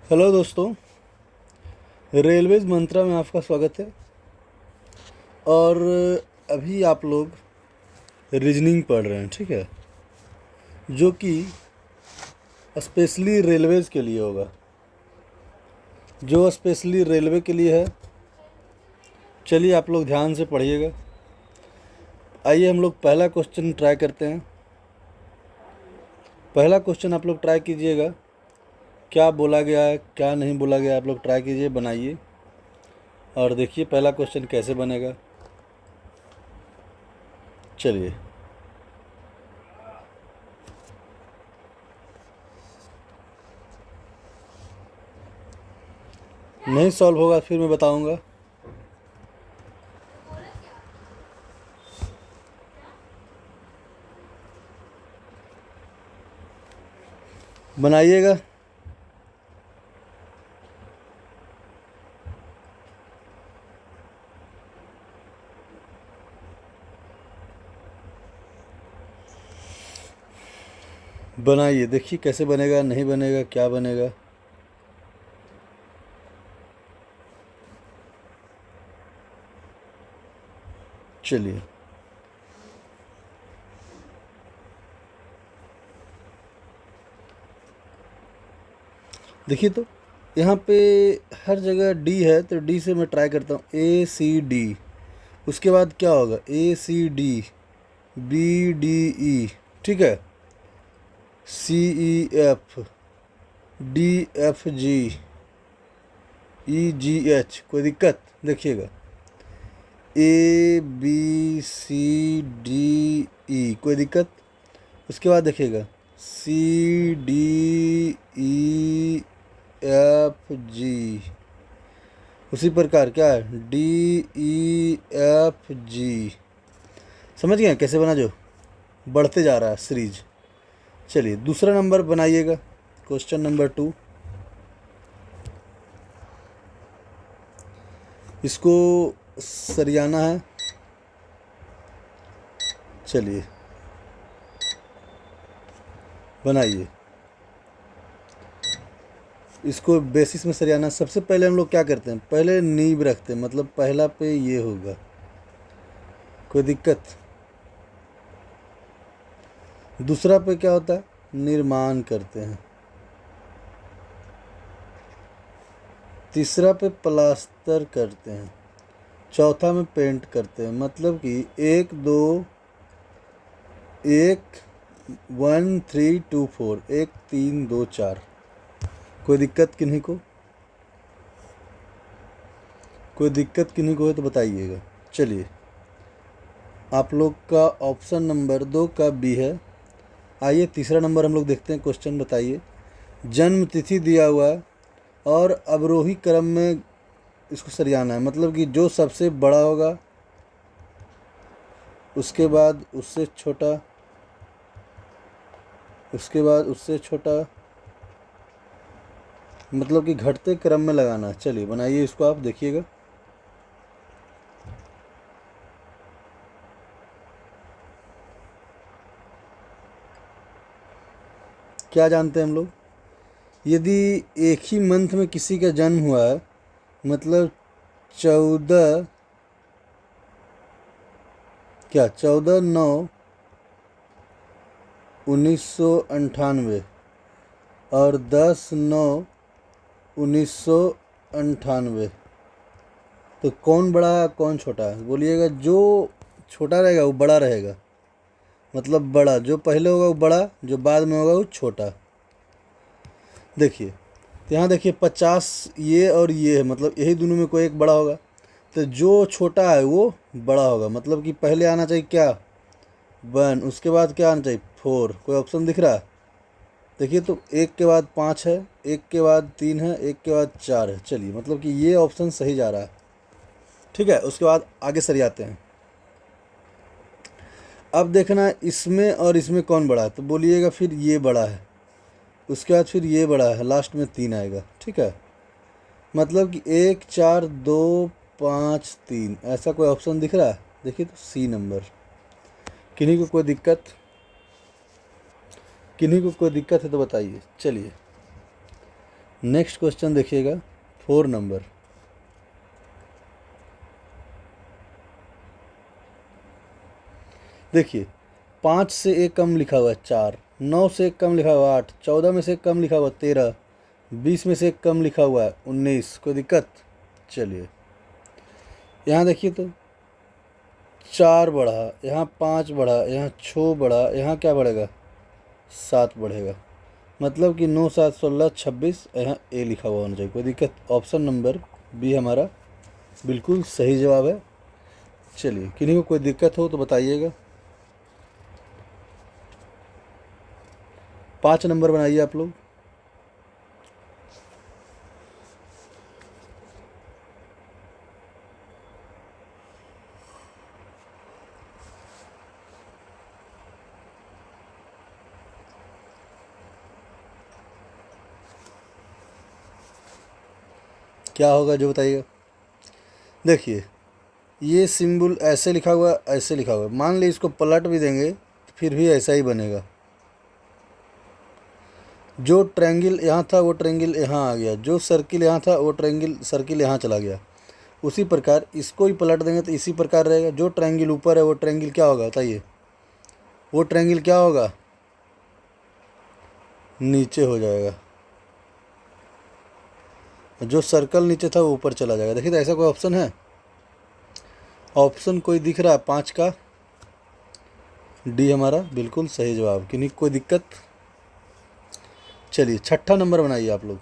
Hello दोस्तों, railways मंत्रा में आपका स्वागत है। और अभी आप लोग रीजनिंग पढ़ रहे हैं, ठीक है, जो कि स्पेशली रेलवेज के लिए होगा। जो स्पेशली रेलवे के लिए है, चलिए आप लोग ध्यान से पढ़िएगा। आइए हम लोग पहला क्वेश्चन ट्राई करते हैं। पहला क्वेश्चन आप लोग ट्राई कीजिएगा, क्या बोला गया है क्या नहीं बोला गया, आप लोग ट्राई कीजिए, बनाइए और देखिए पहला क्वेश्चन कैसे बनेगा। चलिए, नहीं सॉल्व होगा फिर मैं बताऊंगा। बनाइएगा। बनाइए, देखिए कैसे बनेगा, नहीं बनेगा, क्या बनेगा। चलिए, देखिए तो यहाँ पे हर जगह डी है, तो डी से मैं ट्राई करता हूँ। ए सी डी, उसके बाद क्या होगा? A C D, B D E, ठीक है, C E F, D F G, E G H. कोई दिक्कत? देखिएगा, A B C D E, कोई दिक्कत? उसके बाद देखिएगा, C D E F G. उसी प्रकार क्या है? D E F G. समझ गए कैसे बना? जो बढ़ते जा रहा है सीरीज। चलिए दूसरा नंबर बनाइएगा, क्वेश्चन नंबर 2। इसको सरियाना है। चलिए बनाइए, इसको बेसिस में सरियाना। सबसे पहले हम लोग क्या करते हैं? पहले नींव रखते हैं, मतलब पहला पे ये होगा। कोई दिक्कत? दूसरा पे क्या होता है? निर्माण करते हैं। तीसरा पे प्लास्टर करते हैं। चौथा में पेंट करते हैं। मतलब कि 1 2 1 1 3 2 4, 1 3 2 4। कोई दिक्कत किन्हीं को? कोई दिक्कत किन्हीं को है तो बताइएगा। चलिए, आप लोग का ऑप्शन नंबर 2 का बी है। आइए तीसरा नंबर हम लोग देखते हैं। क्वेश्चन बताइए। जन्म तिथि दिया हुआ है और अवरोही क्रम में इसको सरियाना है। मतलब कि जो सबसे बड़ा होगा, उसके बाद उससे छोटा, उसके बाद उससे छोटा, मतलब कि घटते क्रम में लगाना है। चलिए बनाइए इसको, आप देखिएगा। क्या जानते हैं हम लोग? यदि एक ही मंथ में किसी का जन्म हुआ है, मतलब 14, क्या 14/9/1998 और 10/9/1998, तो कौन बड़ा है कौन छोटा है? बोलिएगा। जो छोटा रहेगा वो बड़ा रहेगा। मतलब बड़ा जो पहले होगा वो बड़ा, जो बाद में होगा वो छोटा। देखिए, तो यहाँ देखिए 50 ये और ये है, मतलब यही दोनों में कोई एक बड़ा होगा। तो जो छोटा है वो बड़ा होगा। मतलब कि पहले आना चाहिए क्या? 1, उसके बाद क्या आना चाहिए? 4। कोई ऑप्शन दिख रहा है? देखिए, तो 1 के बाद 5 है, 1 के बाद 3 है, 1 के बाद 4 है। चलिए, मतलब कि ये ऑप्शन सही जा रहा है, ठीक है। उसके बाद आगे सरियाते हैं। अब देखना है इसमें और इसमें कौन बड़ा है, तो बोलिएगा फिर ये बड़ा है, उसके बाद फिर ये बड़ा है, लास्ट में 3 आएगा, ठीक है। मतलब कि 1 4 2 5 3, ऐसा कोई ऑप्शन दिख रहा है? देखिए, तो सी नंबर। किन्हीं को कोई दिक्कत? किन्हीं को कोई दिक्कत है तो बताइए। चलिए नेक्स्ट क्वेश्चन देखिएगा 4 नंबर। देखिए 5 से एक कम लिखा हुआ है 4, 9 से एक कम लिखा हुआ है 8, 14 में से एक कम लिखा हुआ है 13, 20 में से एक कम लिखा हुआ है 19। कोई दिक्कत? चलिए यहाँ देखिए तो 4 बढ़ा, यहाँ 5 बढ़ा, यहाँ 6 बढ़ा, यहाँ क्या बढ़ेगा 7 बढ़ेगा। मतलब कि 9 7 16 26, यहाँ ए लिखा हुआ होना चाहिए। कोई दिक्कत? ऑप्शन नंबर बी हमारा बिल्कुल सही जवाब है। चलिए किन्हीं को कोई दिक्कत हो तो बताइएगा। 5 नंबर बनाइए आप लोग। क्या होगा जो बताइएगा। देखिए ये सिंबल ऐसे लिखा हुआ, ऐसे लिखा हुआ। मान ली इसको पलट भी देंगे तो फिर भी ऐसा ही बनेगा। जो ट्रायंगल यहाँ था वो ट्रायंगल यहाँ आ गया, जो सर्किल यहाँ था वो सर्किल यहाँ चला गया। उसी प्रकार इसको ही पलट देंगे तो इसी प्रकार रहेगा। जो ट्रायंगल ऊपर है वो ट्रायंगल क्या होगा बताइए? वो ट्रायंगल क्या होगा? नीचे हो जाएगा। जो सर्कल नीचे था वो ऊपर चला जाएगा। देखिए तो ऐसा कोई ऑप्शन है? ऑप्शन कोई दिख रहा है 5 का? डी हमारा बिल्कुल सही जवाब। किन्हीं कोई दिक्कत? चलिए 6ठा नंबर बनाइए आप लोग।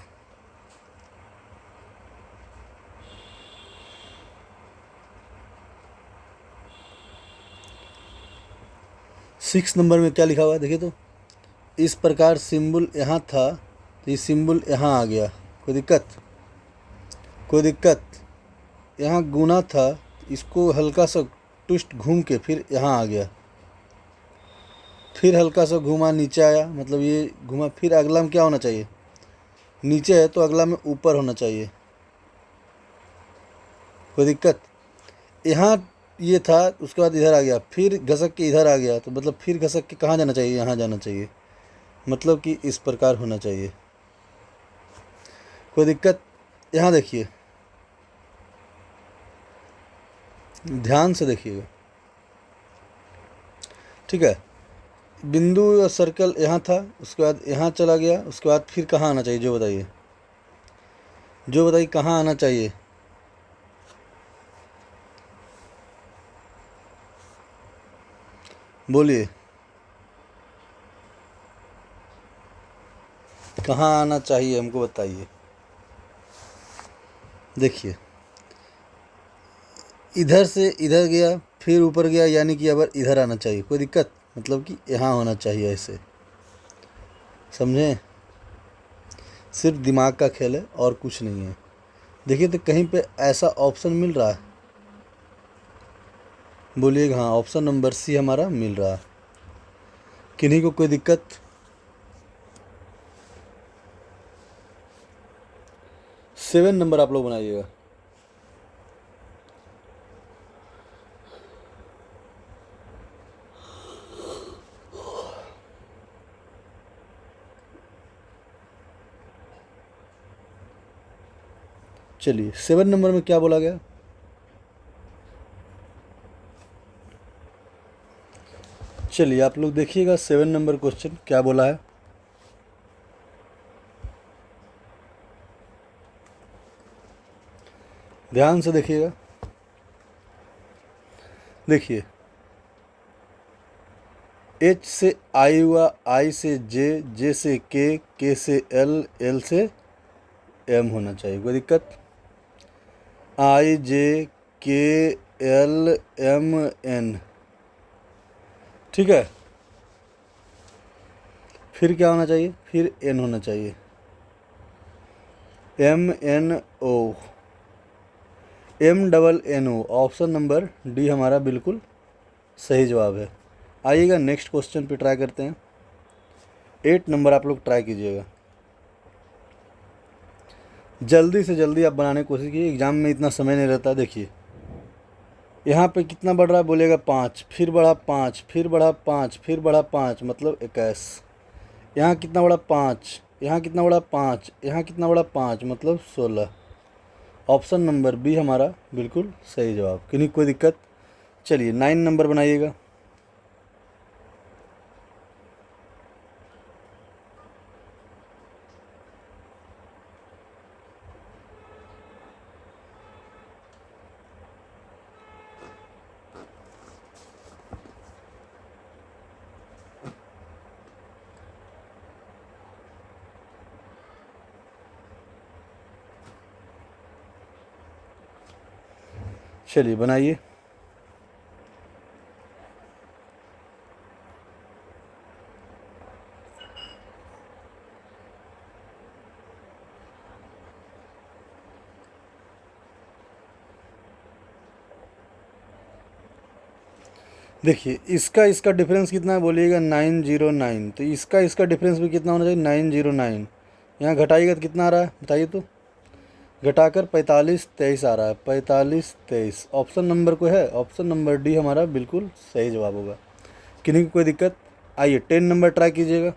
6 नंबर में क्या लिखा हुआ है देखिए तो। इस प्रकार सिंबल यहाँ था तो ये सिंबल यहाँ आ गया। कोई दिक्कत? कोई दिक्कत? यहाँ गुना था, इसको हल्का सा ट्विस्ट घूम के फिर यहाँ आ गया, फिर हल्का सा घुमा नीचे आया, मतलब ये घुमा। फिर अगला में क्या होना चाहिए? नीचे है तो अगला में ऊपर होना चाहिए। कोई दिक्कत? यहाँ ये था, उसके बाद इधर आ गया, फिर घसक के इधर आ गया, तो मतलब फिर घसक के कहाँ जाना चाहिए? यहाँ जाना चाहिए। मतलब कि इस प्रकार होना चाहिए। कोई दिक्कत? यहाँ देखिए, ध्यान से देखिएगा, ठीक है। बिंदु या सर्कल यहाँ था, उसके बाद यहाँ चला गया, उसके बाद फिर कहाँ आना चाहिए जो बताइए? जो बताइए कहाँ आना चाहिए? बोलिए कहाँ आना चाहिए हमको बताइए। देखिए इधर से इधर गया, फिर ऊपर गया, यानी कि अब इधर आना चाहिए। कोई दिक्कत? मतलब कि यहाँ होना चाहिए ऐसे, समझे? सिर्फ दिमाग का खेल है और कुछ नहीं है। देखिए तो कहीं पे ऐसा ऑप्शन मिल रहा है? बोलिएगा हाँ, ऑप्शन नंबर सी हमारा मिल रहा है। किन्हीं को कोई दिक्कत? सेवन नंबर आप लोग बनाइएगा। चलिए 7 नंबर में क्या बोला गया? चलिए आप लोग देखिएगा 7 नंबर क्वेश्चन क्या बोला है। ध्यान से देखिएगा। देखिए एच से आई हुआ, आई से जे, जे से के से एल, एल से एम होना चाहिए। कोई दिक्कत? आई जे के एल एम एन, ठीक है। फिर क्या होना चाहिए? फिर एन होना चाहिए, M N O, M double N O. Option number D हमारा बिल्कुल सही जवाब है। आइएगा नेक्स्ट क्वेश्चन पे ट्राई करते हैं। 8 नंबर आप लोग ट्राई कीजिएगा। जल्दी से जल्दी आप बनाने की कोशिश कीजिए, एग्ज़ाम में इतना समय नहीं रहता। देखिए यहाँ पे कितना बढ़ रहा है? बोलेगा 5, फिर बढ़ा 5, फिर बढ़ा 5, फिर बढ़ा 5, मतलब 21। यहाँ कितना बढ़ा? 5, यहाँ कितना बड़ा 5, यहाँ कितना बड़ा 5 मतलब 16। ऑप्शन नंबर बी हमारा बिल्कुल सही जवाब। किन्हीं कोई दिक्कत? चलिए 9 नंबर बनाइएगा। चलिए बनाइए। देखिए इसका इसका डिफरेंस कितना है बोलिएगा 909। तो इसका इसका डिफरेंस भी कितना होना चाहिए 909। यहाँ घटाइएगा तो कितना आ रहा है बताइए तो। घटाकर 45 23 आ रहा है, 45 23। ऑप्शन नंबर को है, ऑप्शन नंबर डी हमारा बिल्कुल सही जवाब होगा। किन्हीं की कोई दिक्कत? आइए 10 नंबर ट्राई कीजिएगा।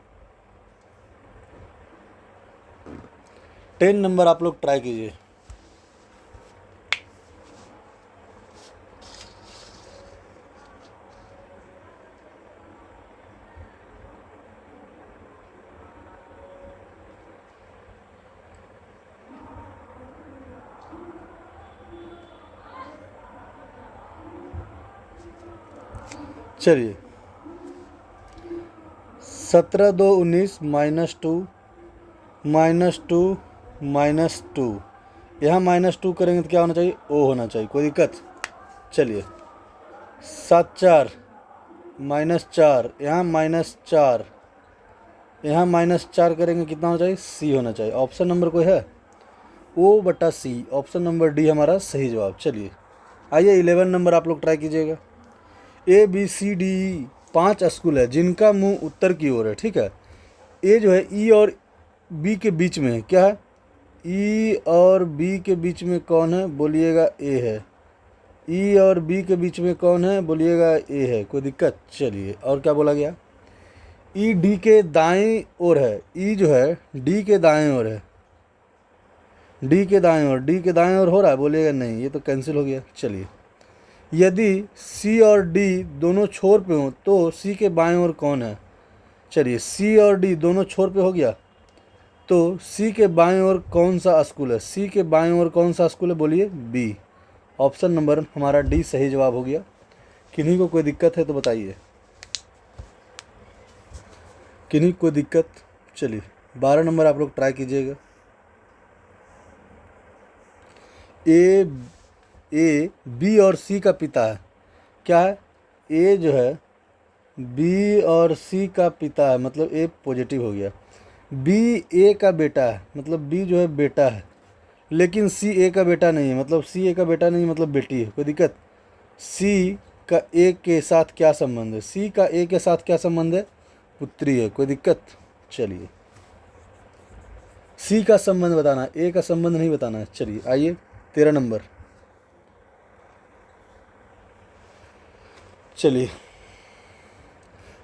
10 नंबर आप लोग ट्राई कीजिए। चलिए 17 2 19 -2 -2 -2। यहाँ -2 करेंगे तो क्या होना चाहिए? ओ होना चाहिए। कोई दिक्कत? चलिए 7 4 -4, यहाँ -4, यहाँ -4 करेंगे कितना होना चाहिए? सी होना चाहिए। ऑप्शन नंबर कोई है? ओ बटा सी। ऑप्शन नंबर डी हमारा सही जवाब। चलिए आइए 11 नंबर आप लोग ट्राई कीजिएगा। ABCDE 5 स्कूल है जिनका मुंह उत्तर की ओर है। ठीक है, ए जो है ई और बी के बीच में है। क्या है? ई और बी के बीच में कौन है बोलिएगा? ए है। ई और बी के बीच में कौन है बोलिएगा? ए है। कोई दिक्कत? चलिए और क्या बोला गया? ई डी के दाएं ओर है। ई जो है डी के दाएं ओर है। डी के दाएं ओर, डी के दाएं ओर हो रहा है बोलिएगा? नहीं, ये तो कैंसिल हो गया। चलिए यदि सी और डी दोनों छोर पे हो तो सी के बाएं ओर कौन है? चलिए सी और डी दोनों छोर पे हो गया तो सी के बाएं ओर कौन सा स्कूल है? सी के बाएं ओर कौन सा स्कूल है बोलिए? बी। ऑप्शन नंबर हमारा डी सही जवाब हो गया। किन्हीं को कोई दिक्कत है तो बताइए। किन्हीं को कोई दिक्कत? चलिए 12 नंबर आप लोग ट्राई कीजिएगा। ए बी और सी का पिता है। क्या है? ए जो है बी और सी का पिता है, मतलब ए पॉजिटिव हो गया। बी ए का बेटा है, मतलब बी जो है बेटा है, लेकिन सी ए का बेटा नहीं है, मतलब सी ए का बेटा नहीं मतलब बेटी है। कोई दिक्कत? सी का ए के साथ क्या संबंध है? सी का ए के साथ क्या संबंध है? पुत्री है। कोई दिक्कत? चलिए सी का संबंध बताना है, ए का संबंध नहीं बताना है। चलिए आइए 13 नंबर। चलिए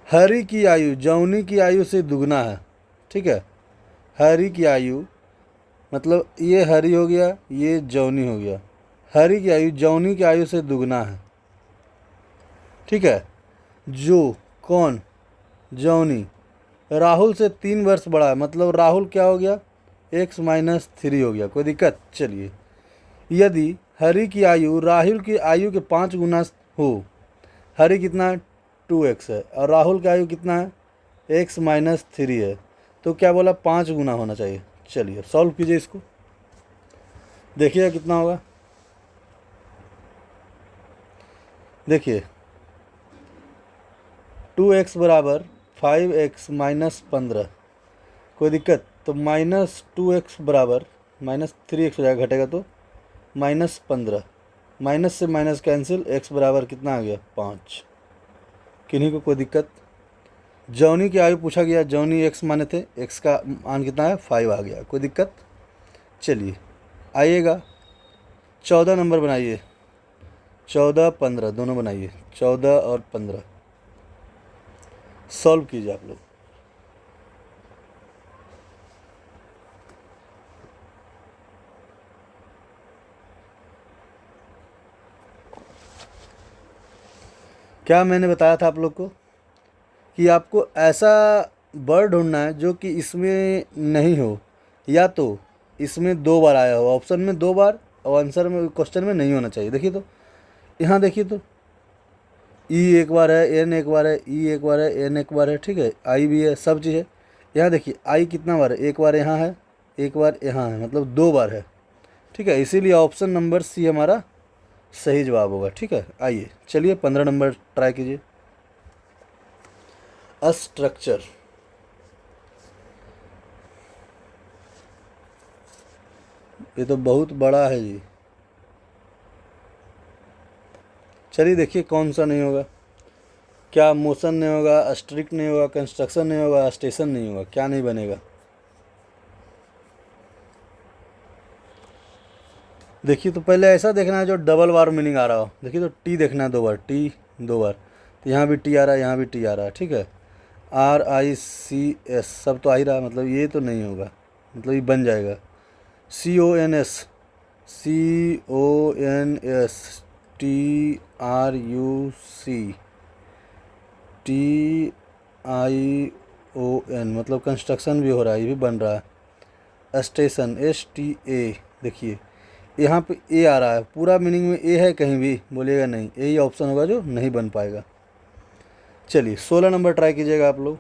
हरि की आयु जौनी की आयु से दुगना है। ठीक है, हरि की आयु मतलब ये हरि हो गया, ये जौनी हो गया। हरि की आयु जौनी की आयु से दुगना है। ठीक है, जो कौन? जौनी राहुल से 3 वर्ष बड़ा है, मतलब राहुल क्या हो गया? x-3 हो गया। कोई दिक्कत? चलिए यदि हरि की आयु राहुल की आयु के 5 गुना हो, हरि कितना है? 2x है, और राहुल की आयु कितना है? x-3 है, तो क्या बोला? 5 गुना होना चाहिए। चलिए सॉल्व कीजिए इसको, देखिए कितना होगा। देखिए 2x बराबर 5x -15। कोई दिक्कत? तो -2x बराबर -3x हो जाएगा, घटेगा तो -15। माइनस से माइनस कैंसिल, x बराबर कितना आ गया? 5। किन्हीं को कोई दिक्कत? जौनी की आयु पूछा गया, जौनी x माने थे, x का मान कितना है? 5 आ गया। कोई दिक्कत? चलिए आइएगा 14 नंबर बनाइए। 14 15 दोनों बनाइए, 14 और 15 सॉल्व कीजिए आप लोग। क्या मैंने बताया था आप लोग को कि आपको ऐसा वर्ड ढूंढना है जो कि इसमें नहीं हो, या तो इसमें 2 बार आया हो, ऑप्शन में 2 बार, और आंसर में क्वेश्चन में नहीं होना चाहिए। देखिए तो, यहाँ देखिए तो, ई एक बार है, एन एक बार है, ई एक बार है, एन एक बार है, ठीक है, आई भी है, सब चीज़ है। यहाँ देखिए आई कितना बार है, एक बार यहाँ है, एक बार यहाँ है, मतलब 2 बार है, ठीक है। इसीलिए ऑप्शन नंबर सी हमारा सही जवाब होगा, ठीक है। आइए चलिए 15 नंबर ट्राई कीजिए। स्ट्रक्चर, ये तो बहुत बड़ा है जी। चलिए देखिए कौन सा नहीं होगा। क्या मोशन नहीं होगा, स्ट्रिक्ट नहीं होगा, कंस्ट्रक्शन नहीं होगा, स्टेशन नहीं होगा, क्या नहीं बनेगा? देखिए तो पहले ऐसा देखना है जो डबल बार मीनिंग आ रहा हो। देखिए तो टी देखना है 2 बार, टी 2 बार, तो यहाँ भी टी आ रहा है, यहाँ भी टी आ रहा है, ठीक है। RICS सब तो आ ही रहा है, मतलब ये तो नहीं होगा, मतलब ये बन जाएगा। CONS, CONS, TRUC, TION, मतलब कंस्ट्रक्शन भी हो रहा है, ये भी बन रहा है। स्टेशन, STA, देखिए यहाँ पे ए आ रहा है, पूरा मीनिंग में ए है, कहीं भी बोलिएगा नहीं, यही ऑप्शन होगा जो नहीं बन पाएगा। चलिए 16 नंबर ट्राई कीजिएगा आप लोग।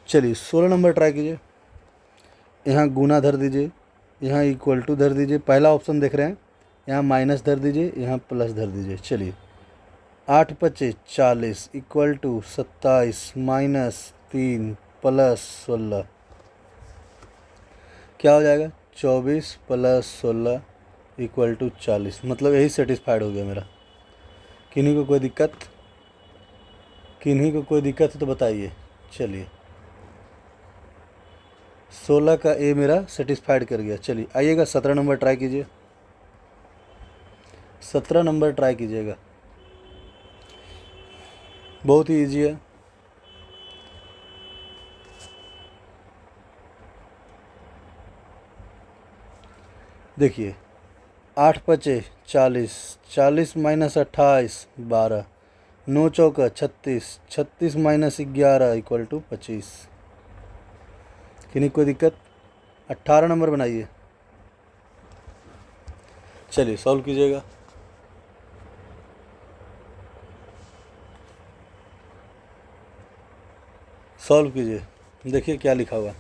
चलिए 16 नंबर ट्राई कीजिए। यहाँ गुना धर दीजिए, यहाँ इक्वल टू धर दीजिए, पहला ऑप्शन देख रहे हैं, यहाँ माइनस धर दीजिए, यहाँ प्लस धर दीजिए। चलिए 8×5 = 40 इक्वल टू 27 -3 + 16, क्या हो जाएगा? 24 + 16 इक्वल टू 40, मतलब यही सेटिस्फाइड हो गया मेरा। किन्हीं को कोई दिक्कत? किन्हीं को कोई दिक्कत है तो बताइए। चलिए 16 का ए मेरा सेटिस्फाइड कर गया। चलिए आइएगा 17 नंबर ट्राई कीजिए। 17 नंबर ट्राई कीजिएगा, बहुत ही ईजी है। देखिए 8×5 = 40, 40 - 28 12, 9×4 = 36, 36 - 11 इक्वल टू 25। किन्हीं कोई दिक्कत? 18 नंबर बनाइए। चलिए सॉल्व कीजिएगा। सॉल्व कीजिए, देखिए क्या लिखा हुआ।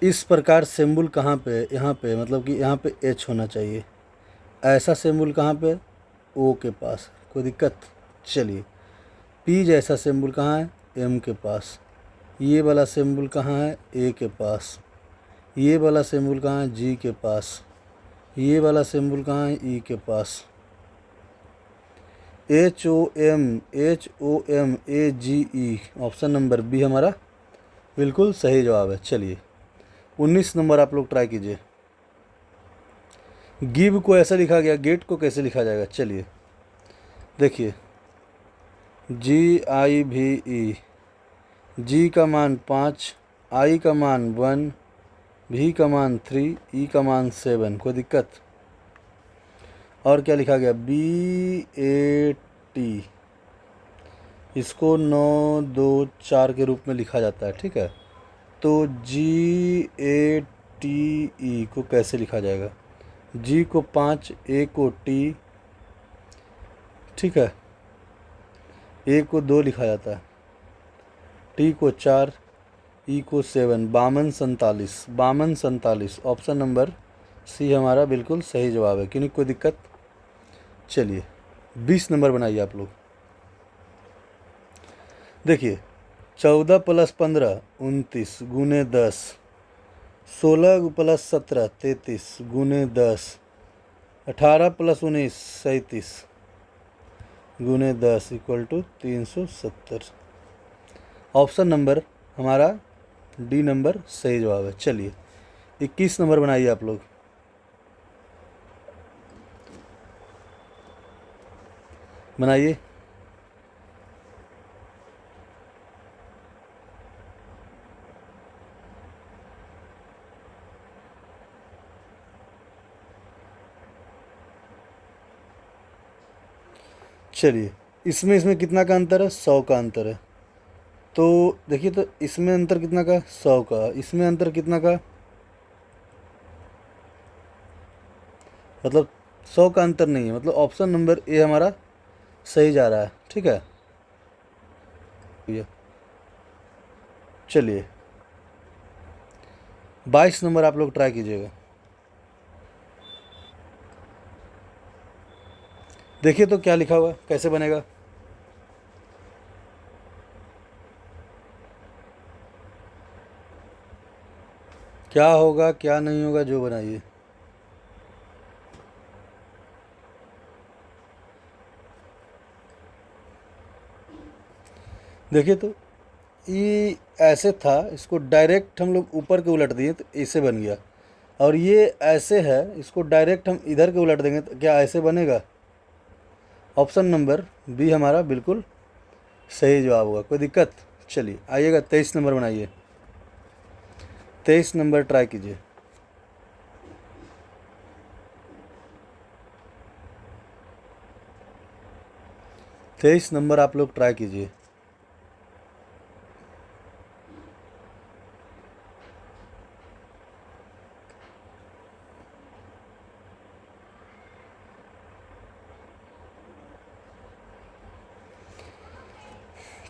इस प्रकार सिंबल कहाँ पे है? यहाँ पे, मतलब कि यहाँ पे एच होना चाहिए। ऐसा सिंबल कहाँ पे? ओ के पास। कोई दिक्कत? चलिए पी जैसा सिंबल कहाँ है? एम के पास। ये वाला सिंबल कहाँ है? ए के पास। ये वाला सिंबल कहाँ है? जी के पास। ये वाला सिंबल कहाँ है? ई के पास। HOM ऑप्शन नंबर बी हमारा बिल्कुल सही जवाब है। चलिए 19 नंबर आप लोग ट्राई कीजिए। गिव को ऐसा लिखा गया, गेट को कैसे लिखा जाएगा? चलिए देखिए, GIVE, जी का मान 5, आई का मान 1, भी का मान 3, ई का मान 7। कोई दिक्कत? और क्या लिखा गया? BAT, इसको 9 2 4 के रूप में लिखा जाता है, ठीक है। तो GATE को कैसे लिखा जाएगा? जी को 5, ए को टी, ठीक है, ए को 2 लिखा जाता है, टी को 4, ई को 7, 52 47 ऑप्शन नंबर सी हमारा बिल्कुल सही जवाब है। क्यों, कोई दिक्कत? चलिए 20 नंबर बनाइए आप लोग। देखिए 14 + 15 29 गुने 10, 16 + 17 33 गुने 10, 18 + 19 37 गुने 10 इक्वल टू 370। ऑप्शन नंबर हमारा डी नंबर सही जवाब है। चलिए 21 नंबर बनाइए आप लोग। बनाइए। चलिए, इसमें इसमें कितना का अंतर है? 100 का अंतर है। तो देखिए, तो इसमें अंतर कितना का? 100 का। इसमें अंतर कितना का? मतलब 100 का अंतर नहीं है, मतलब ऑप्शन नंबर ए हमारा सही जा रहा है। ठीक है, ये चलिए 22 नंबर आप लोग ट्राई कीजिएगा। देखिए तो क्या लिखा हुआ है, कैसे बनेगा। क्या होगा क्या नहीं होगा जो बनाइए। देखिए तो ये ऐसे था, इसको डायरेक्ट हम लोग ऊपर के उलट दिए तो ऐसे बन गया। और ये ऐसे है, इसको डायरेक्ट हम इधर के उलट देंगे तो क्या ऐसे बनेगा? ऑप्शन नंबर बी हमारा बिल्कुल सही जवाब होगा। कोई दिक्कत? चलिए आइएगा, 23 नंबर बनाइए। 23 नंबर ट्राई कीजिए। 23 नंबर आप लोग ट्राई कीजिए।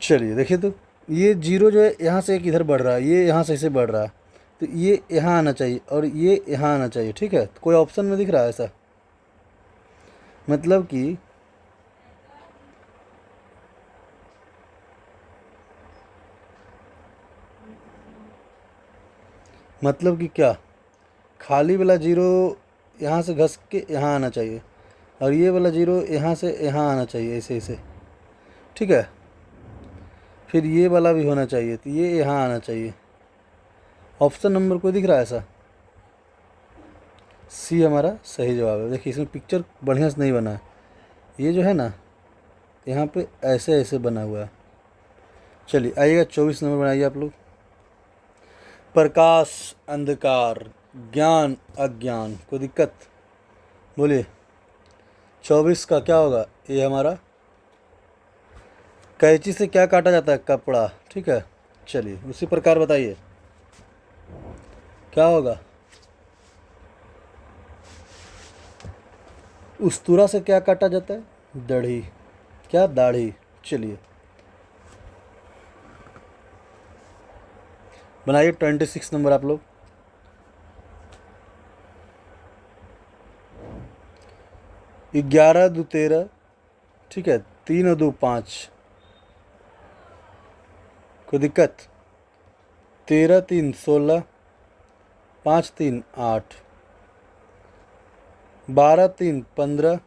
चलिए देखिए तो ये जीरो जो है यहाँ से एक इधर बढ़ रहा है, ये यहाँ से ऐसे बढ़ रहा है, तो ये यहाँ आना चाहिए और ये यहाँ आना चाहिए। ठीक है, तो कोई ऑप्शन में दिख रहा है ऐसा? मतलब कि क्या, खाली वाला जीरो यहाँ से घस के यहाँ आना चाहिए और ये वाला जीरो यहाँ से यहाँ आना चाहिए, ऐसे ऐसे। ठीक है, फिर ये वाला भी होना चाहिए, तो ये यहाँ आना चाहिए। ऑप्शन नंबर कोई दिख रहा है ऐसा? सी हमारा सही जवाब है। देखिए इसमें पिक्चर बढ़िया से नहीं बना है, ये जो है ना यहाँ पे ऐसे ऐसे बना हुआ है। चलिए आइएगा, 24 नंबर बनाइए आप लोग। प्रकाश अंधकार, ज्ञान अज्ञान। कोई दिक्कत? बोलिए 24 का क्या होगा? ये हमारा कैंची से क्या काटा जाता है? कपड़ा। ठीक है, चलिए उसी प्रकार बताइए क्या होगा। उस्तरा से क्या काटा जाता है? दाढ़ी। क्या? दाढ़ी। चलिए बनाइए 26 नंबर आप लोग। 11 दो 13। ठीक है, 3 और 2 5। कोई दिक्कत? 13 3 16, 5 3 8, 12 3 15,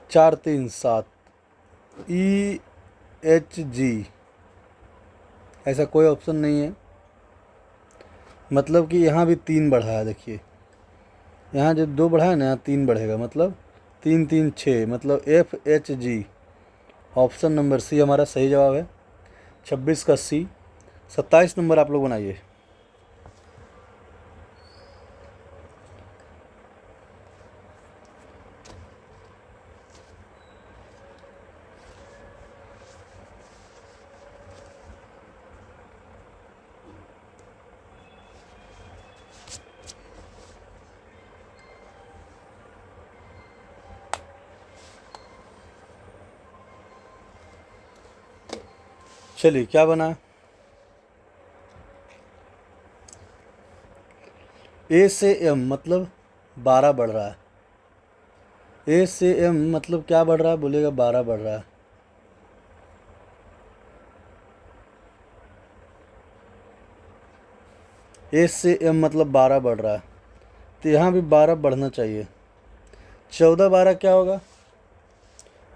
4 3 7। ई एच जी, ऐसा कोई ऑप्शन नहीं है। मतलब कि यहाँ भी 3 बढ़ा है। देखिए यहाँ जो 2 बढ़ा है ना, यहाँ 3 बढ़ेगा, मतलब 3 3 6, मतलब FHG। ऑप्शन नंबर सी हमारा सही जवाब है। 26 का सी। 27 नंबर आप लोग बनाइए। चलिए क्या बना? ए से एम मतलब 12 बढ़ रहा है। ए से एम मतलब क्या बढ़ रहा है? बोलिएगा 12 बढ़ रहा है। ए से एम मतलब 12 बढ़ रहा है, तो यहाँ भी 12 बढ़ना चाहिए। 14 12 क्या होगा?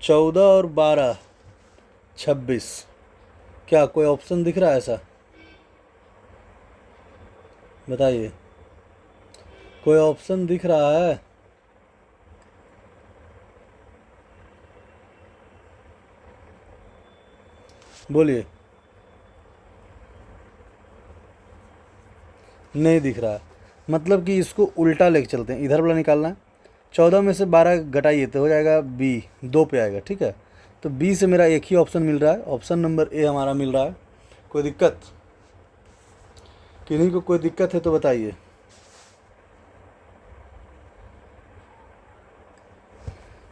14 और 12 26। क्या कोई ऑप्शन दिख रहा है ऐसा? बताइए, कोई ऑप्शन दिख रहा है? बोलिए। नहीं दिख रहा है, मतलब कि इसको उल्टा लेके चलते हैं। इधर वाला निकालना है, 14 में से 12 घटाइए तो हो जाएगा बी, 2 पे आएगा। ठीक है, तो बी से मेरा एक ही ऑप्शन मिल रहा है, ऑप्शन नंबर ए हमारा मिल रहा है। कोई दिक्कत? किन्हीं को कोई दिक्कत है तो बताइए।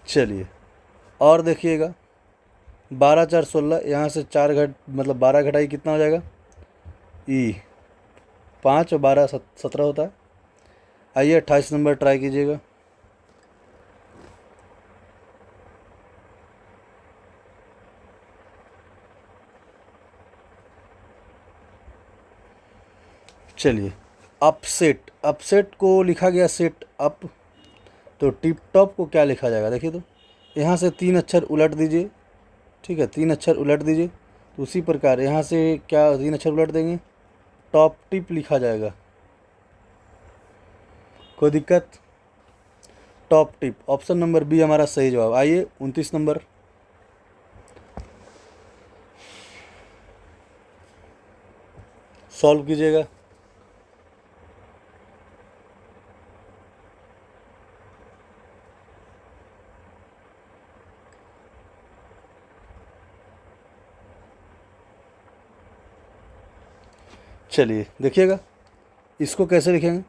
चलिए और देखिएगा, 12 4 16, यहाँ से 4 घट मतलब 12 घटाई कितना हो जाएगा? ई 5 और 12 17 होता है। आइए 28 नंबर ट्राई कीजिएगा। चलिए, अपसेट, अपसेट को लिखा गया सेट अप, तो टिप टॉप को क्या लिखा जाएगा? देखिए तो यहाँ से 3 अक्षर उलट दीजिए। ठीक है, 3 अक्षर उलट दीजिए, तो उसी प्रकार यहाँ से क्या 3 अक्षर उलट देंगे? टॉप टिप लिखा जाएगा। कोई दिक्कत? Top tip, option number B हमारा सही जवाब। आइए 29 नंबर। सॉल्व कीजिएगा। चलिए देखिएगा, इसको कैसे लिखेंगे?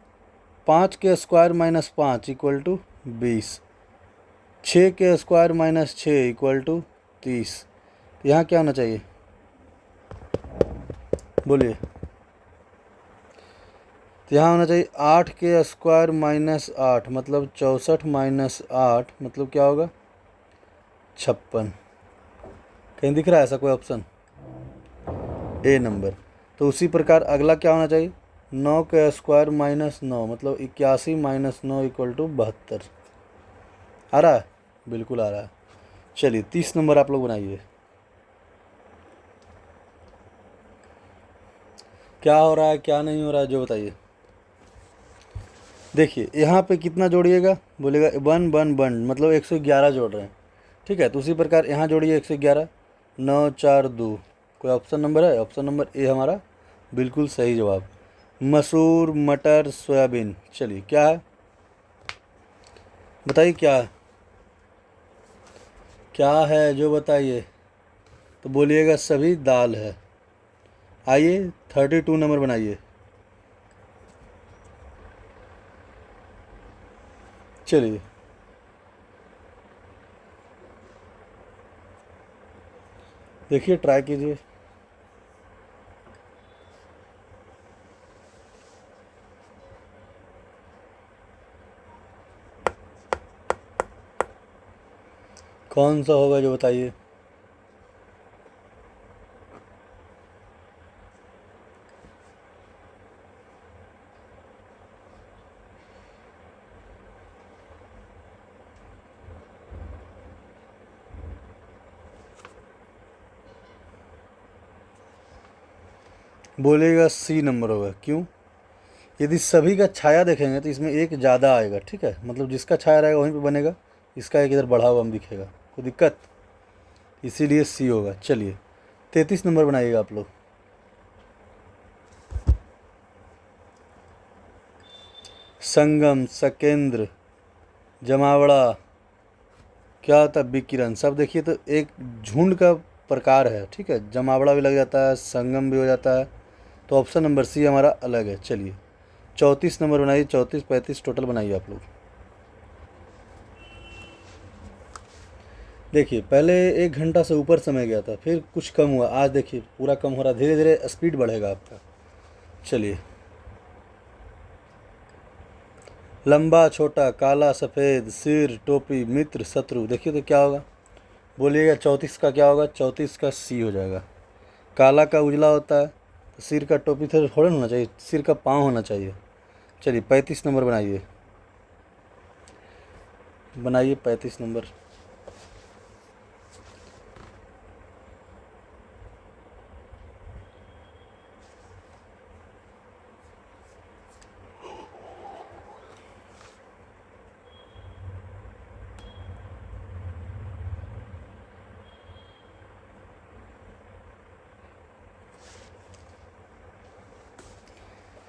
5 के स्क्वायर माइनस 5 इक्वल टू 20, 6 के स्क्वायर माइनस 6 इक्वल टू 30। यहाँ क्या होना चाहिए? बोलिए। तो यहाँ होना चाहिए 8 के स्क्वायर माइनस 8, मतलब 64 माइनस 8 मतलब क्या होगा? 56। कहीं दिख रहा है ऐसा कोई ऑप्शन? ए नंबर। तो उसी प्रकार अगला क्या होना चाहिए? 9 के स्क्वायर माइनस 9 मतलब 81 माइनस 9 इक्वल टू 72। आ रहा है? बिल्कुल आ रहा है। चलिए 30 नंबर आप लोग बनाइए। क्या हो रहा है क्या नहीं हो रहा है जो बताइए। देखिए यहाँ पे कितना जोड़िएगा? बोलेगा 1 1 1 मतलब 111 जोड़ रहे हैं। ठीक है, तो उसी प्रकार यहाँ जोड़िए 111, 9 4 2। कोई ऑप्शन नंबर है? ऑप्शन नंबर ए हमारा बिल्कुल सही जवाब। मसूर, मटर, सोयाबीन। चलिए क्या है बताइए, क्या है? क्या है जो बताइए, तो बोलिएगा सभी दाल है। आइए 32 नंबर बनाइए। चलिए देखिए, ट्राई कीजिए। कौन सा होगा जो बताइए। बोलेगा सी नंबर होगा। क्यों? यदि सभी का छाया देखेंगे तो इसमें एक ज़्यादा आएगा। ठीक है, मतलब जिसका छाया रहेगा वहीं पे बनेगा, इसका एक इधर बढ़ा हुआ हम दिखेगा। कोई दिक्कत? इसीलिए सी होगा। चलिए 33 नंबर बनाइएगा आप लोग। संगम, सकेंद्र, जमावड़ा, क्या होता है? विकिरण। सब देखिए तो एक झुंड का प्रकार है। ठीक है, जमावड़ा भी लग जाता है, संगम भी हो जाता है, तो ऑप्शन नंबर सी हमारा अलग है। चलिए 34 नंबर बनाइए, 34 35 टोटल बनाइए आप लोग। देखिए पहले 1 घंटा से ऊपर समय गया था, फिर कुछ कम हुआ, आज देखिए पूरा कम हो रहा, धीरे धीरे स्पीड बढ़ेगा आपका। चलिए, लंबा छोटा, काला सफ़ेद, सिर, टोपी, मित्र, शत्रु। देखिए तो क्या होगा? बोलिएगा 34 का क्या होगा? 34 का सी हो जाएगा। काला का उजला होता है, तो सिर का टोपी थोड़ा होना चाहिए, सिर का पाँव होना चाहिए। चलिए 35 नंबर बनाइए। बनाइए 35 नंबर।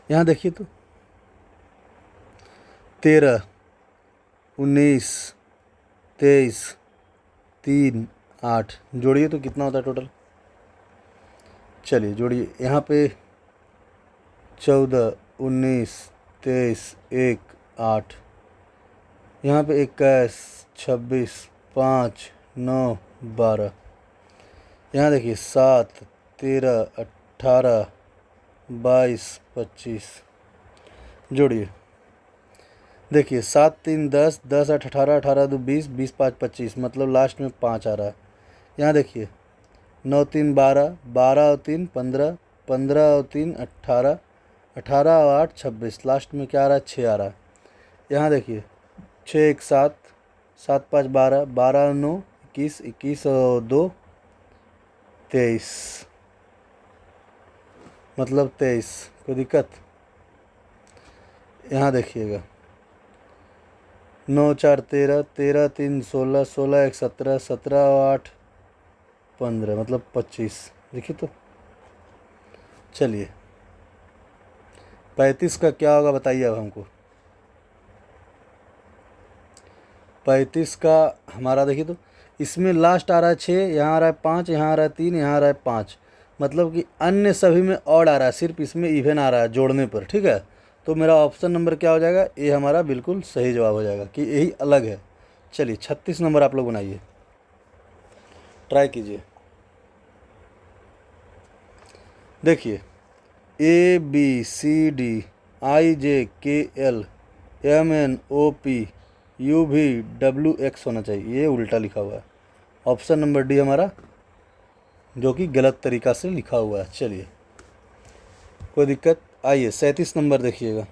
यहाँ देखिए तो 13, 19, 23, 3, 8 जोड़िए तो कितना होता है टोटल। चलिए जोड़िए, यहाँ पे 14, 19, 23, 1, 8, यहाँ पे 21, 26, 5, 9, 12, यहाँ देखिए 7, 13, 18, 22, 25 जोड़िए। देखिए 7, 3, 10, 10, 8, 18, 18, 2, 20, 20, 5, 25 मतलब लास्ट में 5 आ रहा है। यहाँ देखिए 9, 3, 12, 12 और 3, 15, 15 और 3, 18, 18 और 8, 26 लास्ट में क्या आ रहा है, 6 आ रहा है। यहाँ देखिए 6, 1, 7, 7, 5, 12, 12 और 9, 21, 21 और 2, 23 मतलब 23। कोई दिक्कत। यहाँ देखिएगा 9, 4, 13, 13, 3, 16, 16, 1, 17, 17 और 8, 15 मतलब 25। देखिए तो। चलिए 35 का क्या होगा बताइए अब हमको। 35 का हमारा देखिए तो, इसमें लास्ट आ रहा है 6, यहाँ आ रहा है 5, यहाँ आ रहा है 3, यहाँ आ रहा है 5 मतलब कि अन्य सभी में ऑड आ रहा है, सिर्फ इसमें इवन आ रहा है जोड़ने पर। ठीक है, तो मेरा ऑप्शन नंबर क्या हो जाएगा, ये हमारा बिल्कुल सही जवाब हो जाएगा कि यही अलग है। चलिए 36 नंबर आप लोग बनाइए, ट्राई कीजिए। देखिए ABCDIJKLMNOPUVWX होना चाहिए, ये उल्टा लिखा हुआ है। ऑप्शन नंबर डी हमारा जो कि गलत तरीका से लिखा हुआ है। चलिए कोई दिक्कत। आइए 37 नंबर देखिएगा।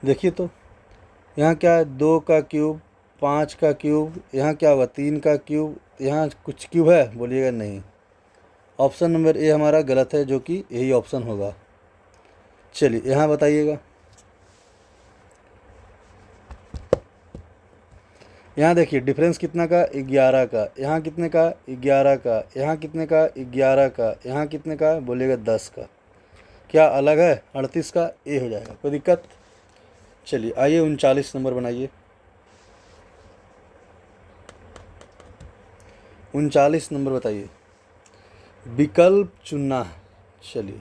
देखिए तो यहाँ क्या है, 2 का क्यूब, 5 का क्यूब, यहाँ क्या होगा 3 का क्यूब, यहाँ कुछ क्यूब है बोलिएगा नहीं। ऑप्शन नंबर ए हमारा गलत है, जो कि यही ऑप्शन होगा। चलिए यहाँ बताइएगा। यहाँ देखिए डिफरेंस कितना का, 11 का, यहाँ कितने का, 11 का, यहाँ कितने का, 11 का, यहाँ कितने का बोलिएगा 10 का। क्या अलग है, 38 का, ए हो जाएगा। कोई दिक्कत। चलिए आइए 39 नंबर बनाइए। 39 नंबर बताइए। विकल्प चुनना है। चलिए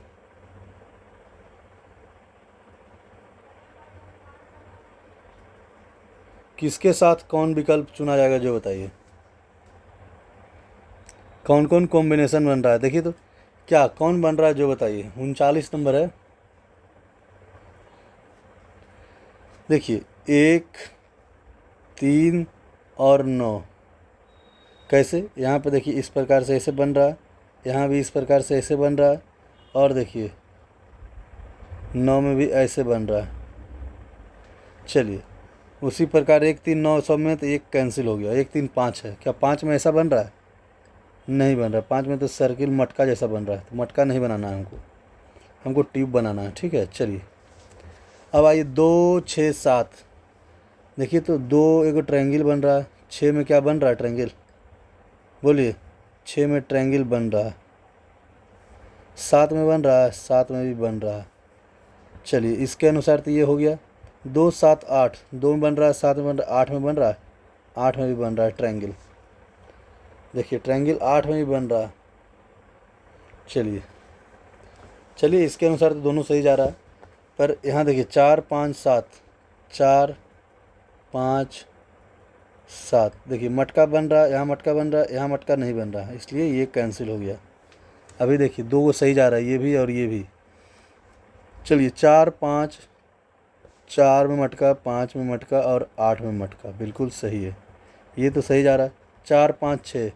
किसके साथ कौन विकल्प चुना जाएगा जो बताइए, कौन कौन कॉम्बिनेशन बन रहा है। देखिए तो क्या कौन बन रहा है जो बताइए। 39 नंबर है। देखिए 1, 3 और 9 कैसे, यहाँ पे देखिए इस प्रकार से ऐसे बन रहा है, यहाँ भी इस प्रकार से ऐसे बन रहा है, और देखिए 9 में भी ऐसे बन रहा है। चलिए उसी प्रकार 1, 3, 9 सब में तो एक कैंसिल हो गया, 1, 3, 5 है। क्या 5 में ऐसा बन रहा है, नहीं बन रहा। 5 में तो सर्किल मटका जैसा बन रहा है, तो मटका नहीं बनाना है हमको, हमको ट्यूब बनाना है। ठीक है चलिए अब आइए 2, 6, 7। देखिए तो 2 एक ट्रायंगल बन रहा है, 6 में क्या बन रहा है ट्रायंगल बोलिए, 6 में ट्रायंगल बन रहा है, 7 में बन रहा है, 7 में भी बन रहा है। चलिए इसके अनुसार तो ये हो गया 2, 7, 8, 2 में बन रहा है, 7 में बन रहा है, 8 में बन रहा है, 8 में भी बन रहा है ट्रायंगल। देखिए ट्रायंगल 8 में भी बन रहा है। चलिए चलिए इसके अनुसार तो दोनों सही जा रहा है, पर यहाँ देखिए 4, 5, 7, 4, 5, 7 देखिए मटका बन रहा है, यहाँ मटका बन रहा है, यहाँ मटका नहीं बन रहा है, इसलिए ये कैंसिल हो गया। अभी देखिए 2 को सही जा रहा है, ये भी और ये भी। चलिए 4, 5, 4 में मटका, 5 में मटका और 8 में मटका बिल्कुल सही है, ये तो सही जा रहा है। 4, 5, 6,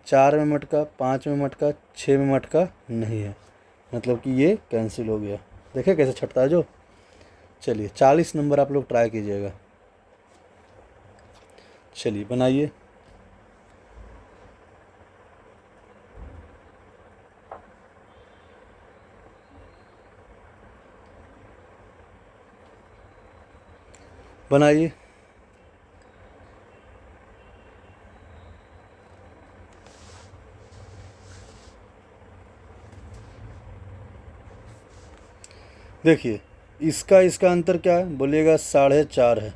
4 में मटका, 5 में मटका, 6 में मटका नहीं है, मतलब कि ये कैंसिल हो गया। देखिए कैसे छटता है जो। चलिए 40 नंबर आप लोग ट्राई कीजिएगा। चलिए बनाइए। बनाइए। देखिए इसका इसका अंतर क्या है बोलिएगा, 4.5 है।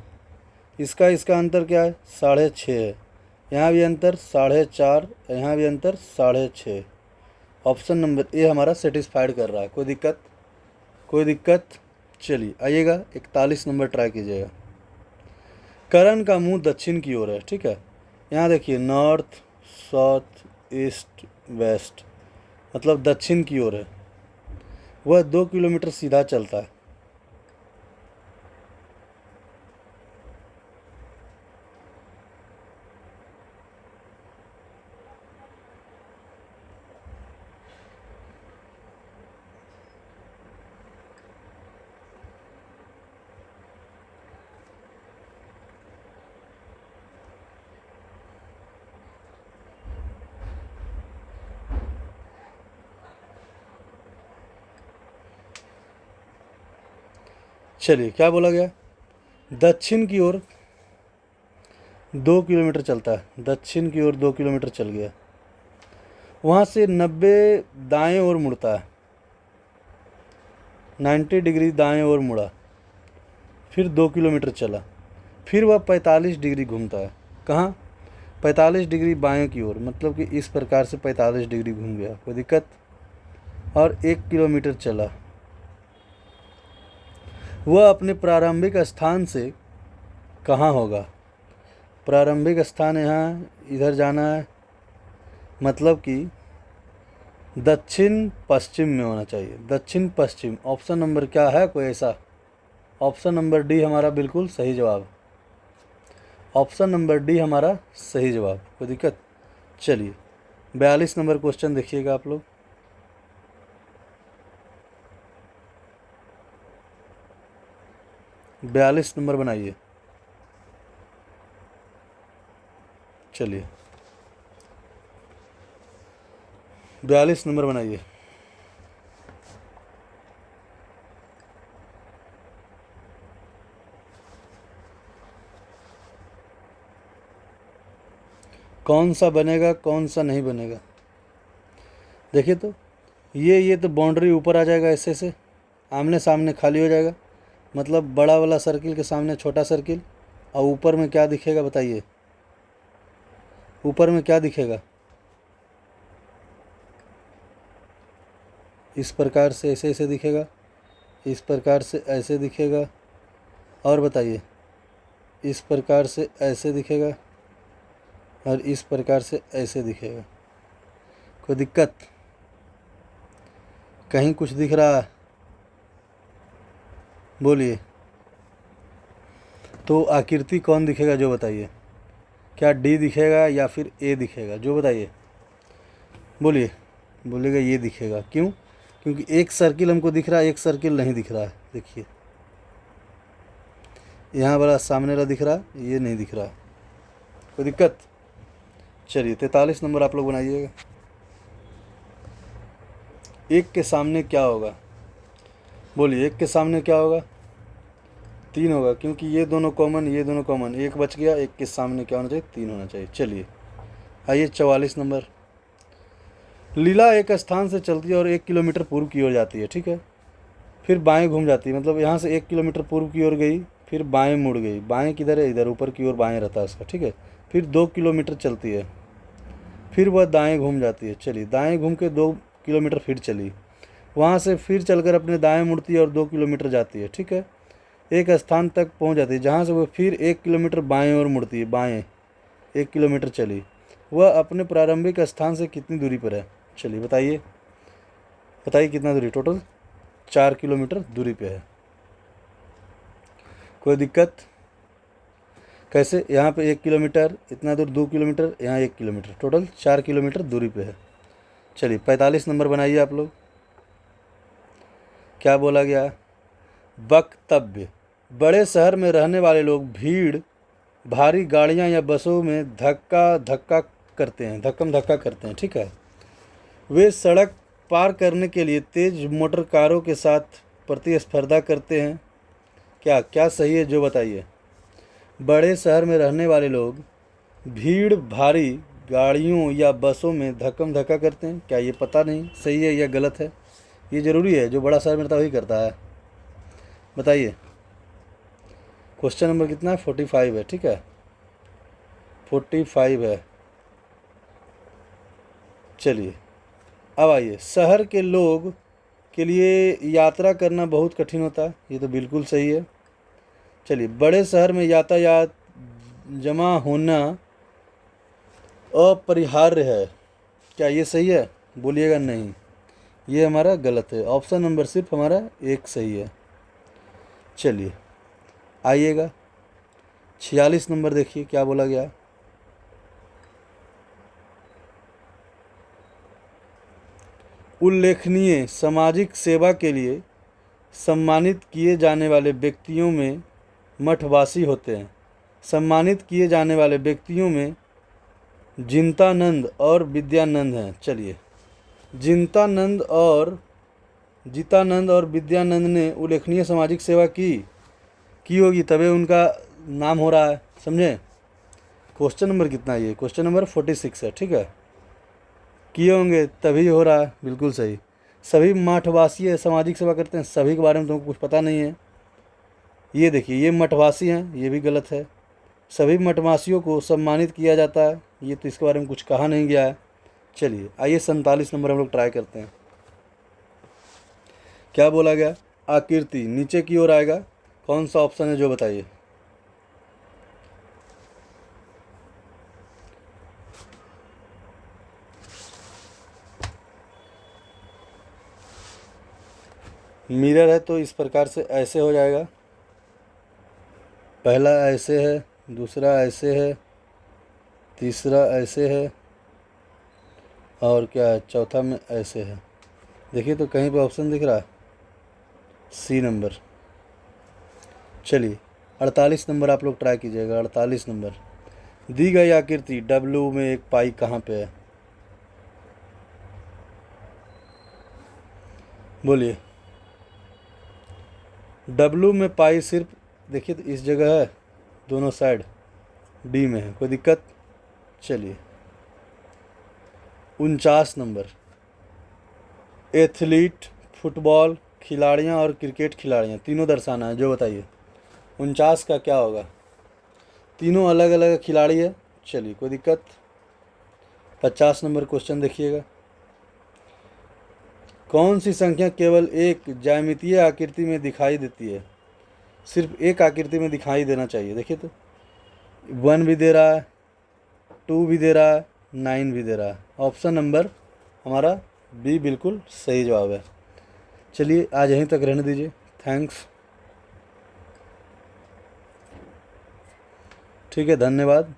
इसका इसका अंतर क्या है, 6.5 है। यहाँ भी अंतर 4.5, यहाँ भी अंतर 6.5। ऑप्शन नंबर ए हमारा सेटिस्फाइड कर रहा है। कोई दिक्कत, कोई दिक्कत। चलिए आइएगा 41 नंबर ट्राई कीजिएगा। करण का मुंह दक्षिण की ओर है, ठीक है। यहाँ देखिए नॉर्थ, साउथ, ईस्ट, वेस्ट, मतलब दक्षिण की ओर है। वह 2 किलोमीटर सीधा चलता है। चलिए क्या बोला गया, दक्षिण की ओर 2 किलोमीटर चलता है, दक्षिण की ओर 2 किलोमीटर चल गया, वहाँ से 90 दाएं ओर मुड़ता है, 90 डिग्री दाएं ओर मुड़ा, फिर 2 किलोमीटर चला, फिर वह 45 डिग्री घूमता है। कहाँ, 45 डिग्री बाएं की ओर, मतलब कि इस प्रकार से 45 डिग्री घूम गया, कोई दिक्कत। और 1 किलोमीटर चला। वह अपने प्रारंभिक स्थान से कहाँ होगा, प्रारंभिक स्थान यहाँ इधर जाना है, मतलब कि दक्षिण पश्चिम में होना चाहिए, दक्षिण पश्चिम। ऑप्शन नंबर क्या है कोई ऐसा, ऑप्शन नंबर डी हमारा बिल्कुल सही जवाब, ऑप्शन नंबर डी हमारा सही जवाब, कोई दिक्कत। चलिए 42 नंबर क्वेश्चन देखिएगा आप लोग। बयालीस नंबर बनाइए। चलिए 42 नंबर बनाइए। कौन सा बनेगा कौन सा नहीं बनेगा, देखिए तो ये तो बाउंड्री ऊपर आ जाएगा, ऐसे से आमने सामने खाली हो जाएगा, मतलब बड़ा वाला सर्किल के सामने छोटा सर्किल। और ऊपर में क्या दिखेगा बताइए, ऊपर में क्या दिखेगा, इस प्रकार से ऐसे ऐसे दिखेगा, इस प्रकार से ऐसे दिखेगा, और बताइए इस प्रकार से ऐसे दिखेगा, और इस प्रकार से ऐसे दिखेगा। कोई दिक्कत, कहीं कुछ दिख रहा है, बोलिए। तो आकृति कौन दिखेगा जो बताइए, क्या डी दिखेगा या फिर ए दिखेगा, जो बताइए, बोलिए। बोलेगा ये दिखेगा, क्यों, क्योंकि एक सर्किल हमको दिख रहा है, एक सर्किल नहीं दिख रहा है। देखिए यहाँ वाला सामने वाला दिख रहा है, ये नहीं दिख रहा है। कोई दिक्कत। चलिए 43 नंबर आप लोग बनाइएगा। एक के सामने क्या होगा, बोलिए, एक के सामने क्या होगा, 3 होगा, क्योंकि ये दोनों कॉमन, ये दोनों कॉमन, एक बच गया, एक के सामने क्या होना चाहिए, 3 होना चाहिए। चलिए आइए 44 नंबर। लीला एक स्थान से चलती है और 1 किलोमीटर पूर्व की ओर जाती है, ठीक है। फिर बाएं घूम जाती है, मतलब यहाँ से 1 किलोमीटर पूर्व की ओर गई, फिर बाएं मुड़ गई। बाएं किधर है, इधर ऊपर की ओर बाएं रहता है उसका, ठीक है। फिर 2 किलोमीटर चलती है, फिर वह दाएं घूम जाती है। चलिए दाएं घूम के 2 किलोमीटर फिर चली, वहाँ से फिर चलकर अपने दाएं मुड़ती है और 2 किलोमीटर जाती है, ठीक है। एक स्थान तक पहुँच जाती है, जहाँ से वह फिर 1 किलोमीटर बाएं ओर मुड़ती है, बाएं 1 किलोमीटर चली। वह अपने प्रारंभिक स्थान से कितनी दूरी पर है, चलिए बताइए, बताइए कितना दूरी, टोटल 4 किलोमीटर दूरी पे है। कोई दिक्कत, कैसे, यहाँ पे 1 किलोमीटर, इतना दूर 2 किलोमीटर, यहाँ 1 किलोमीटर, टोटल 4 किलोमीटर दूरी पे है। चलिए 45 नंबर बनाइए आप लोग। क्या बोला गया, वक्तव्य। बड़े शहर में रहने वाले लोग भीड़ भारी गाड़ियाँ या बसों में धक्का करते हैं, धक्कम धक्का करते हैं, ठीक है। वे सड़क पार करने के लिए तेज मोटर कारों के साथ प्रतिस्पर्धा करते हैं। क्या क्या सही है जो बताइए। बड़े शहर में रहने वाले लोग भीड़ भारी गाड़ियों या बसों में धक्कम धक्का करते हैं, क्या ये पता नहीं सही है या गलत है। ये ज़रूरी है, जो बड़ा शहर में रहता है वही करता है, बताइए। क्वेश्चन नंबर कितना है? 45 है, ठीक है, 45 है। चलिए अब आइए, शहर के लोग के लिए यात्रा करना बहुत कठिन होता है, ये तो बिल्कुल सही है। चलिए, बड़े शहर में यातायात जमा होना अपरिहार्य है, क्या ये सही है? बोलिएगा नहीं, ये हमारा गलत है। ऑप्शन नंबर सिर्फ हमारा एक सही है। चलिए आइएगा, 46 नंबर देखिए क्या बोला गया। उल्लेखनीय सामाजिक सेवा के लिए सम्मानित किए जाने वाले व्यक्तियों में मठवासी होते हैं। सम्मानित किए जाने वाले व्यक्तियों में जिनतानंद और विद्यानंद हैं। चलिए, जिनतानंद और जीतानंद और विद्यानंद ने उल्लेखनीय सामाजिक सेवा की होगी, तभी उनका नाम हो रहा है, समझे? क्वेश्चन नंबर कितना है ये? क्वेश्चन नंबर 46 है, ठीक है। किए होंगे तभी हो रहा है, बिल्कुल सही। सभी मठवासी सामाजिक सेवा करते हैं, सभी के बारे में तुमको कुछ पता नहीं है। ये देखिए, ये मठवासी हैं, ये भी गलत है। सभी मठवासियों को सम्मानित किया जाता है, ये तो इसके बारे में कुछ कहा नहीं गया है। चलिए आइए, 47 नंबर हम लोग ट्राई करते हैं। क्या बोला गया? आकृति नीचे की ओर आएगा, कौन सा ऑप्शन है जो बताइए? मिरर है तो इस प्रकार से ऐसे हो जाएगा, पहला ऐसे है, दूसरा ऐसे है, तीसरा ऐसे है, और क्या है चौथा में ऐसे है। देखिए तो कहीं पे ऑप्शन दिख रहा है? C number. चलिए 48 नंबर आप लोग ट्राई कीजिएगा। 48 नंबर, दी गई आकृति डब्ल्यू में एक पाई कहाँ पे है? बोलिए। डब्ल्यू में पाई सिर्फ देखिए तो इस जगह है, दोनों साइड डी में है, कोई दिक्कत? चलिए 49 नंबर, एथलीट, फुटबॉल खिलाड़ियाँ और क्रिकेट खिलाड़ियाँ तीनों दर्शाना है, जो बताइए 49 का क्या होगा? तीनों अलग अलग खिलाड़ी है। चलिए कोई दिक्कत। 50 नंबर क्वेश्चन देखिएगा, कौन सी संख्या केवल एक ज्यामितीय आकृति में दिखाई देती है? सिर्फ एक आकृति में दिखाई देना चाहिए। देखिए तो 1 भी दे रहा है, 2 भी दे रहा है, 9 भी दे रहा है। ऑप्शन नंबर हमारा बी बिल्कुल सही जवाब है। चलिए आज यहीं तक रहने दीजिए, थैंक्स, ठीक है, धन्यवाद।